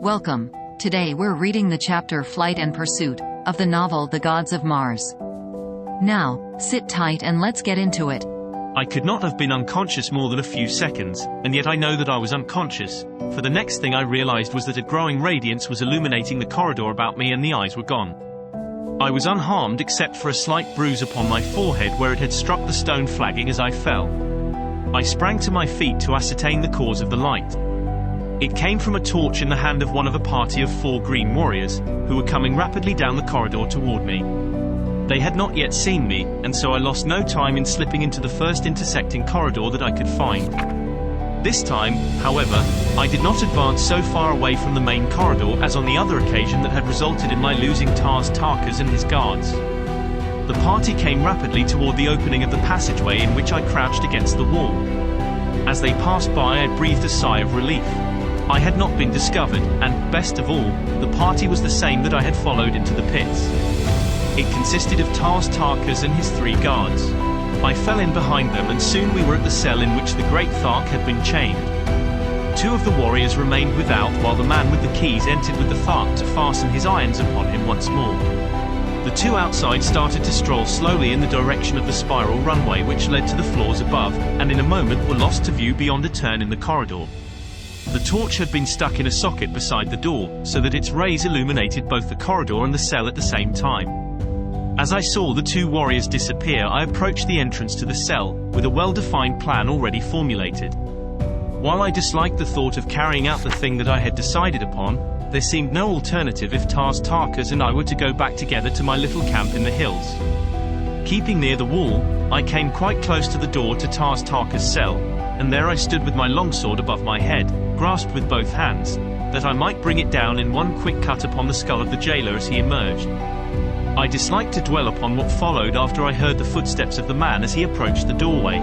Welcome. Today we're reading the chapter Flight and Pursuit of the novel The Gods of Mars. Now, sit tight and let's get into it. I could not have been unconscious more than a few seconds, and yet I know that I was unconscious, for the next thing I realized was that a growing radiance was illuminating the corridor about me and the eyes were gone. I was unharmed except for a slight bruise upon my forehead where it had struck the stone flagging as I fell. I sprang to my feet to ascertain the cause of the light. It came from a torch in the hand of one of a party of 4 green warriors, who were coming rapidly down the corridor toward me. They had not yet seen me, and so I lost no time in slipping into the first intersecting corridor that I could find. This time, however, I did not advance so far away from the main corridor as on the other occasion that had resulted in my losing Dejah Thoris and his guards. The party came rapidly toward the opening of the passageway in which I crouched against the wall. As they passed by, I breathed a sigh of relief. I had not been discovered, and, best of all, the party was the same that I had followed into the pits. It consisted of Dejah Thoris and his 3 guards. I fell in behind them and soon we were at the cell in which the great Thark had been chained. 2 of the warriors remained without while the man with the keys entered with the Thark to fasten his irons upon him once more. The 2 outside started to stroll slowly in the direction of the spiral runway which led to the floors above, and in a moment were lost to view beyond a turn in the corridor. The torch had been stuck in a socket beside the door, so that its rays illuminated both the corridor and the cell at the same time. As I saw the 2 warriors disappear, I approached the entrance to the cell, with a well-defined plan already formulated. While I disliked the thought of carrying out the thing that I had decided upon, there seemed no alternative if Dejah Thoris and I were to go back together to my little camp in the hills. Keeping near the wall, I came quite close to the door to Dejah Thoris' cell, and there I stood with my longsword above my head, grasped with both hands, that I might bring it down in one quick cut upon the skull of the jailer as he emerged. I disliked to dwell upon what followed after I heard the footsteps of the man as he approached the doorway.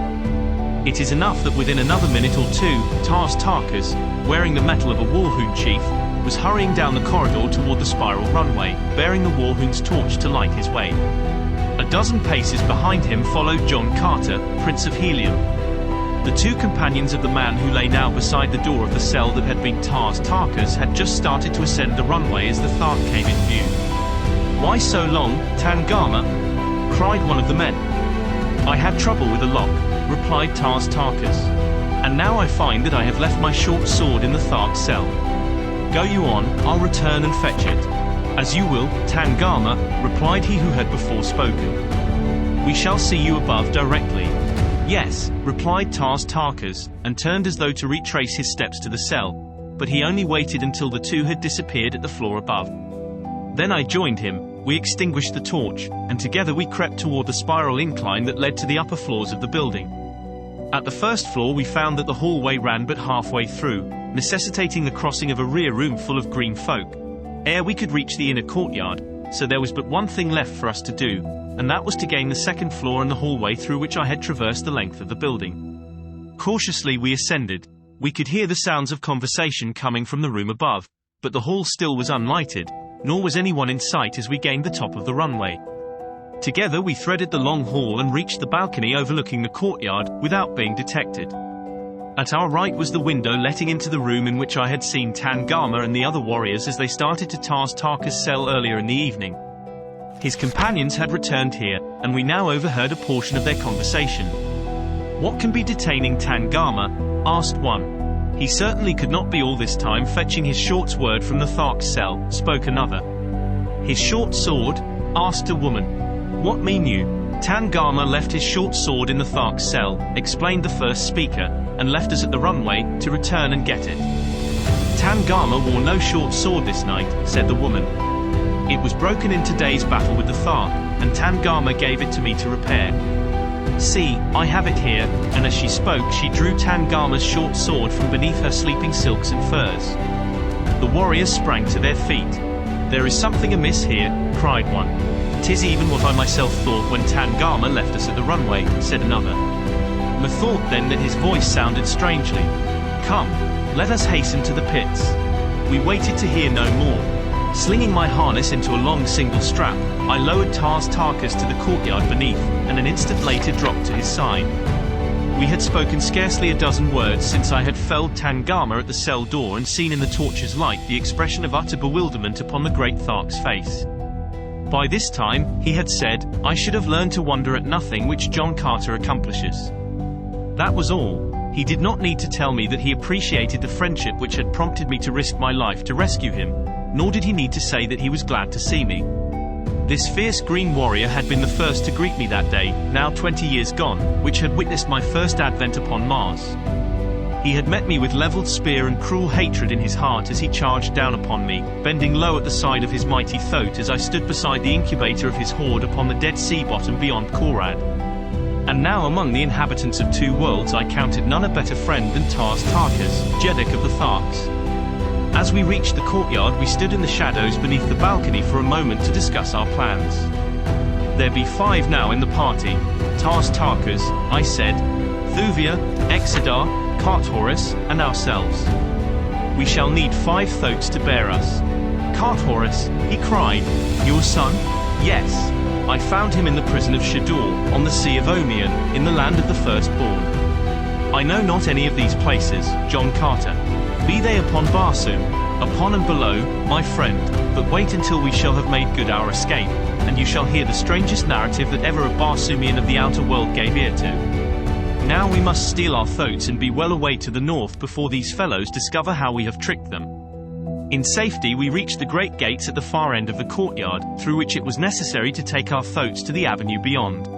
It is enough that within another minute or two, Dejah Thoris, wearing the metal of a warhoon chief, was hurrying down the corridor toward the spiral runway, bearing the warhoon's torch to light his way. A dozen paces behind him followed John Carter, Prince of Helium. The 2 companions of the man who lay now beside the door of the cell that had been Dejah Thoris had just started to ascend the runway as the Thark came in view. "Why so long, Tangama?" cried one of the men. "I had trouble with a lock," replied Dejah Thoris. "And now I find that I have left my short sword in the Thark's cell. Go you on, I'll return and fetch it." "As you will, Tangama," replied he who had before spoken. "We shall see you above directly." "Yes," replied Dejah Thoris, and turned as though to retrace his steps to the cell, but he only waited until the 2 had disappeared at the floor above. Then I joined him, we extinguished the torch, and together we crept toward the spiral incline that led to the upper floors of the building. At the first floor we found that the hallway ran but halfway through, necessitating the crossing of a rear room full of green folk, ere we could reach the inner courtyard, so there was but one thing left for us to do, and that was to gain the second floor and the hallway through which I had traversed the length of the building. Cautiously we ascended. We could hear the sounds of conversation coming from the room above, but the hall still was unlighted, nor was anyone in sight as we gained the top of the runway. Together we threaded the long hall and reached the balcony overlooking the courtyard, without being detected. At our right was the window letting into the room in which I had seen Tangama and the other warriors as they started to Dejah Thoris' cell earlier in the evening. His companions had returned here, and we now overheard a portion of their conversation. "What can be detaining Tangama?" asked one. "He certainly could not be all this time fetching his short sword from the Thark's cell," spoke another. "His short sword?" asked a woman. "What mean you?" "Tangama left his short sword in the Thark's cell," explained the first speaker, "and left us at the runway, to return and get it." "Tangama wore no short sword this night," said the woman. "It was broken in today's battle with the Thark, and Tangama gave it to me to repair. See, I have it here," and as she spoke she drew Tangama's short sword from beneath her sleeping silks and furs. The warriors sprang to their feet. "There is something amiss here," cried one. "'Tis even what I myself thought when Tangama left us at the runway," said another. "Methought then that his voice sounded strangely. Come, let us hasten to the pits." We waited to hear no more. Slinging my harness into a long single strap, I lowered Dejah Thoris to the courtyard beneath, and an instant later dropped to his side. We had spoken scarcely a dozen words since I had felled Tangama at the cell door and seen in the torch's light the expression of utter bewilderment upon the great Thark's face. By this time, he had said, I should have learned to wonder at nothing which John Carter accomplishes. That was all. He did not need to tell me that he appreciated the friendship which had prompted me to risk my life to rescue him, nor did he need to say that he was glad to see me. This fierce green warrior had been the first to greet me that day, now 20 years gone, which had witnessed my first advent upon Mars. He had met me with levelled spear and cruel hatred in his heart as he charged down upon me, bending low at the side of his mighty thoat as I stood beside the incubator of his horde upon the dead sea bottom beyond Korad. And now among the inhabitants of two worlds I counted none a better friend than Dejah Thoris, Jeddak of the Tharks. As we reached the courtyard we stood in the shadows beneath the balcony for a moment to discuss our plans. There be 5 now in the party, Dejah Thoris, I said, Thuvia, Exedar, Thoris, and ourselves. We shall need 5 thoats to bear us. Thoris, he cried, your son? Yes. I found him in the prison of Shador, on the Sea of Omion, in the land of the firstborn. I know not any of these places, John Carter. Be they upon Barsoom, upon and below, my friend, but wait until we shall have made good our escape, and you shall hear the strangest narrative that ever a Barsoomian of the outer world gave ear to. Now we must steal our thoats and be well away to the north before these fellows discover how we have tricked them. In safety we reached the great gates at the far end of the courtyard, through which it was necessary to take our thoats to the avenue beyond.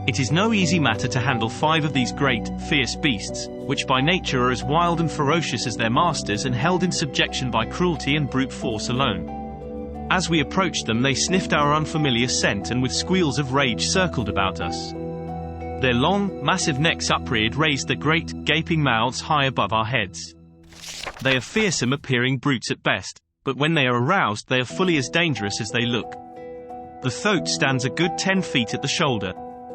It is no easy matter to handle 5 of these great, fierce beasts, which by nature are as wild and ferocious as their masters and held in subjection by cruelty and brute force alone. As we approached them they sniffed our unfamiliar scent and with squeals of rage circled about us. Their long, massive necks upreared raised their great, gaping mouths high above our heads. They are fearsome appearing brutes at best, but when they are aroused they are fully as dangerous as they look. The thoat stands a good 10 feet at the shoulder.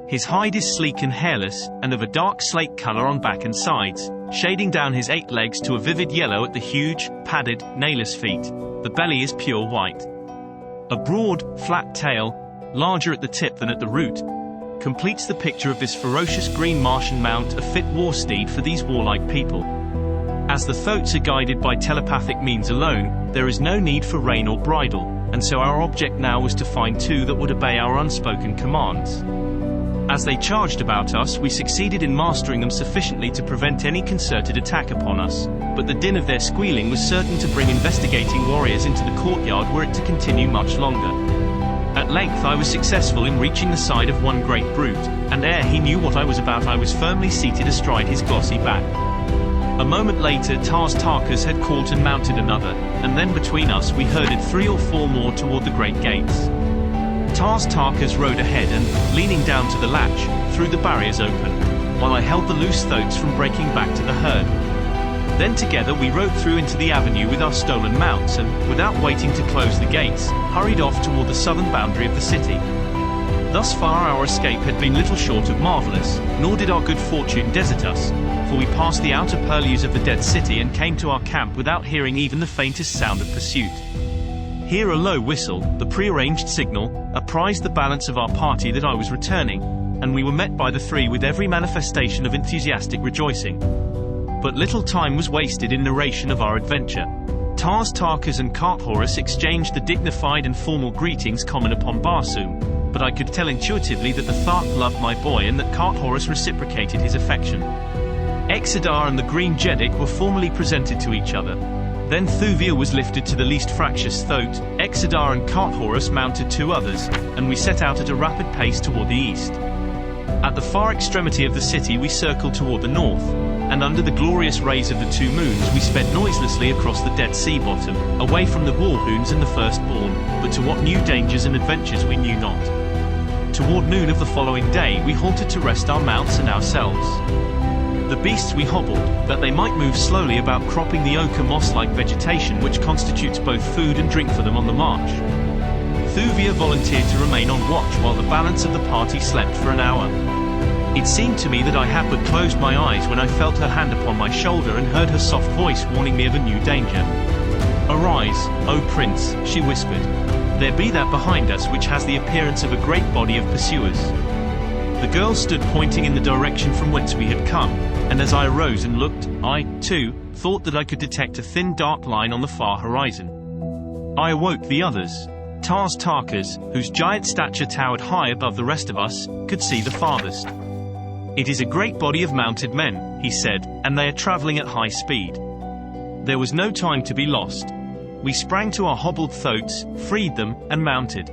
His hide is sleek and hairless, and of a dark slate color on back and sides, shading down his 8 legs to a vivid yellow at the huge, padded, nailless feet. The belly is pure white. A broad, flat tail, larger at the tip than at the root, completes the picture of this ferocious green Martian mount, a fit war steed for these warlike people. As the thoats are guided by telepathic means alone, there is no need for rein or bridle, and so our object now was to find 2 that would obey our unspoken commands. As they charged about us, we succeeded in mastering them sufficiently to prevent any concerted attack upon us, but the din of their squealing was certain to bring investigating warriors into the courtyard were it to continue much longer. At length I was successful in reaching the side of one great brute, and ere he knew what I was about I was firmly seated astride his glossy back. A moment later Dejah Thoris had caught and mounted another, and then between us we herded 3 or 4 more toward the great gates. Dejah Thoris rode ahead and, leaning down to the latch, threw the barriers open, while I held the loose thoats from breaking back to the herd. Then together we rode through into the avenue with our stolen mounts and, without waiting to close the gates, hurried off toward the southern boundary of the city. Thus far our escape had been little short of marvelous, nor did our good fortune desert us, for we passed the outer purlieus of the dead city and came to our camp without hearing even the faintest sound of pursuit. Here a low whistle, the prearranged signal, apprised the balance of our party that I was returning, and we were met by the 3 with every manifestation of enthusiastic rejoicing. But little time was wasted in narration of our adventure. Dejah Thoris and Thoris exchanged the dignified and formal greetings common upon Barsoom, but I could tell intuitively that the Thark loved my boy and that Thoris reciprocated his affection. Exedar and the green Jeddak were formally presented to each other. Then Thuvia was lifted to the least fractious thoat, Exedar and Thoris mounted 2 others, and we set out at a rapid pace toward the east. At the far extremity of the city we circled toward the north, and under the glorious rays of the 2 moons we sped noiselessly across the dead sea bottom, away from the warhoons and the firstborn, but to what new dangers and adventures we knew not. Toward noon of the following day we halted to rest our mounts and ourselves. The beasts we hobbled, that they might move slowly about cropping the ochre moss-like vegetation which constitutes both food and drink for them on the march. Thuvia volunteered to remain on watch while the balance of the party slept for an hour. It seemed to me that I had but closed my eyes when I felt her hand upon my shoulder and heard her soft voice warning me of a new danger. "Arise, O Prince," she whispered. "There be that behind us which has the appearance of a great body of pursuers." The girl stood pointing in the direction from whence we had come, and as I arose and looked, I, too, thought that I could detect a thin dark line on the far horizon. I awoke the others. Dejah Thoris, whose giant stature towered high above the rest of us, could see the farthest. "It is a great body of mounted men," he said, "and they are traveling at high speed." There was no time to be lost. We sprang to our hobbled thoats, freed them, and mounted.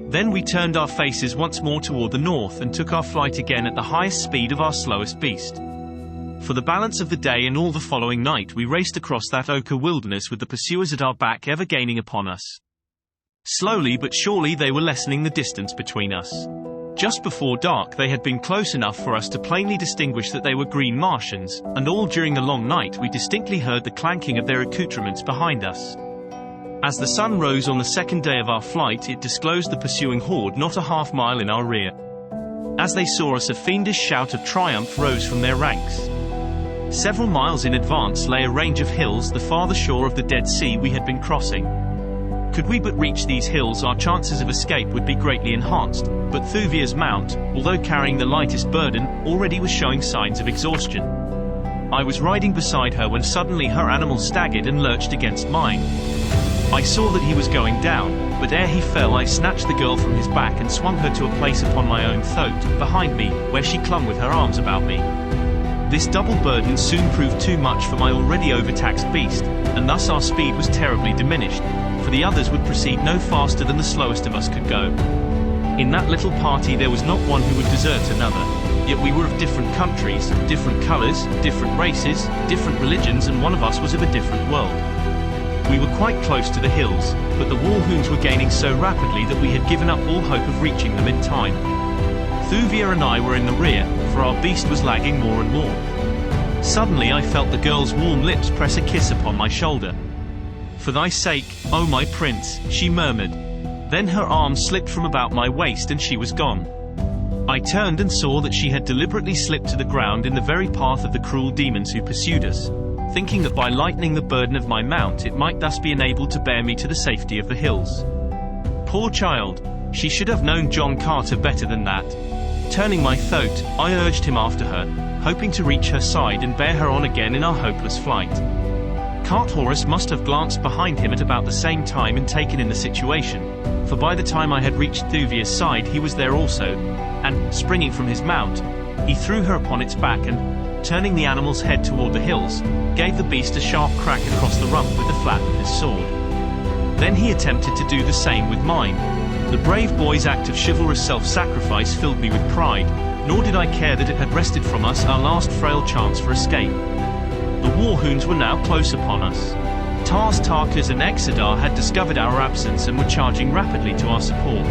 Then we turned our faces once more toward the north and took our flight again at the highest speed of our slowest beast. For the balance of the day and all the following night we raced across that ochre wilderness with the pursuers at our back ever gaining upon us. Slowly but surely they were lessening the distance between us. Just before dark they had been close enough for us to plainly distinguish that they were green Martians, and all during the long night we distinctly heard the clanking of their accoutrements behind us. As the sun rose on the second day of our flight, it disclosed the pursuing horde not a half mile in our rear. As they saw us, a fiendish shout of triumph rose from their ranks. Several miles in advance lay a range of hills, the farther shore of the Dead Sea we had been crossing. Could we but reach these hills, our chances of escape would be greatly enhanced, but Thuvia's mount, although carrying the lightest burden, already was showing signs of exhaustion. I was riding beside her when suddenly her animal staggered and lurched against mine. I saw that he was going down, but ere he fell I snatched the girl from his back and swung her to a place upon my own thoat, behind me, where she clung with her arms about me. This double burden soon proved too much for my already overtaxed beast, and thus our speed was terribly diminished, for the others would proceed no faster than the slowest of us could go. In that little party there was not one who would desert another, yet we were of different countries, different colors, different races, different religions, and one of us was of a different world. We were quite close to the hills, but the warhoons were gaining so rapidly that we had given up all hope of reaching them in time. Thuvia and I were in the rear, for our beast was lagging more and more. Suddenly I felt the girl's warm lips press a kiss upon my shoulder. "For thy sake, O my prince," she murmured. Then her arm slipped from about my waist and she was gone. I turned and saw that she had deliberately slipped to the ground in the very path of the cruel demons who pursued us, thinking that by lightening the burden of my mount it might thus be enabled to bear me to the safety of the hills. Poor child! She should have known John Carter better than that. Turning my thoat, I urged him after her, hoping to reach her side and bear her on again in our hopeless flight. Horace must have glanced behind him at about the same time and taken in the situation, for by the time I had reached Thuvia's side he was there also, and, springing from his mount, he threw her upon its back and, turning the animal's head toward the hills, gave the beast a sharp crack across the rump with the flat of his sword. Then he attempted to do the same with mine. The brave boy's act of chivalrous self-sacrifice filled me with pride, nor did I care that it had wrested from us our last frail chance for escape. The warhoons were now close upon us. Dejah Thoris and Exodar had discovered our absence and were charging rapidly to our support.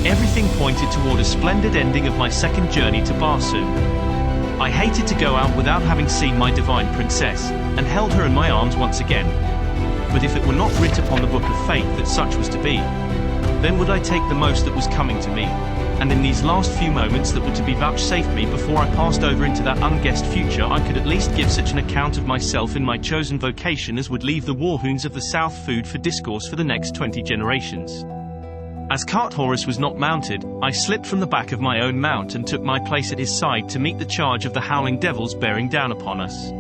Everything pointed toward a splendid ending of my second journey to Barsoom. I hated to go out without having seen my divine princess, and held her in my arms once again. But if it were not writ upon the book of fate that such was to be, then would I take the most that was coming to me, and in these last few moments that were to be vouchsafed me before I passed over into that unguessed future I could at least give such an account of myself in my chosen vocation as would leave the warhoons of the South food for discourse for the next 20 generations. As Horace was not mounted, I slipped from the back of my own mount and took my place at his side to meet the charge of the howling devils bearing down upon us.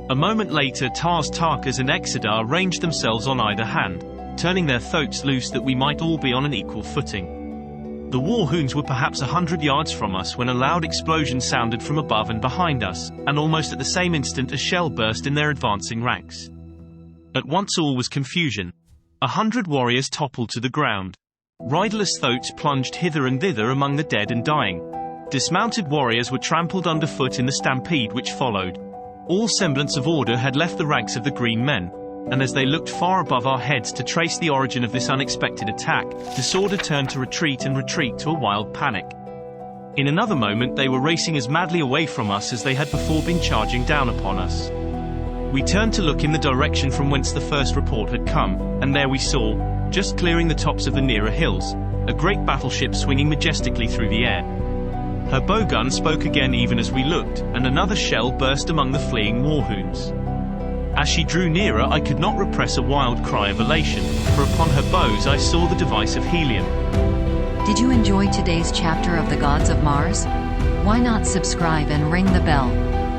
A moment later Dejah Thoris and Exodar ranged themselves on either hand, turning their thoats loose that we might all be on an equal footing. The warhoons were perhaps 100 yards from us when a loud explosion sounded from above and behind us, and almost at the same instant a shell burst in their advancing ranks. At once all was confusion. 100 warriors toppled to the ground. Riderless thoats plunged hither and thither among the dead and dying. Dismounted warriors were trampled underfoot in the stampede which followed. All semblance of order had left the ranks of the green men, and as they looked far above our heads to trace the origin of this unexpected attack, disorder turned to retreat and retreat to a wild panic. In another moment they were racing as madly away from us as they had before been charging down upon us. We turned to look in the direction from whence the first report had come, and there we saw, just clearing the tops of the nearer hills, a great battleship swinging majestically through the air. Her bowgun spoke again even as we looked, and another shell burst among the fleeing warhoons. As she drew nearer I could not repress a wild cry of elation, for upon her bows I saw the device of helium. Did you enjoy today's chapter of The Gods of Mars? Why not subscribe and ring the bell?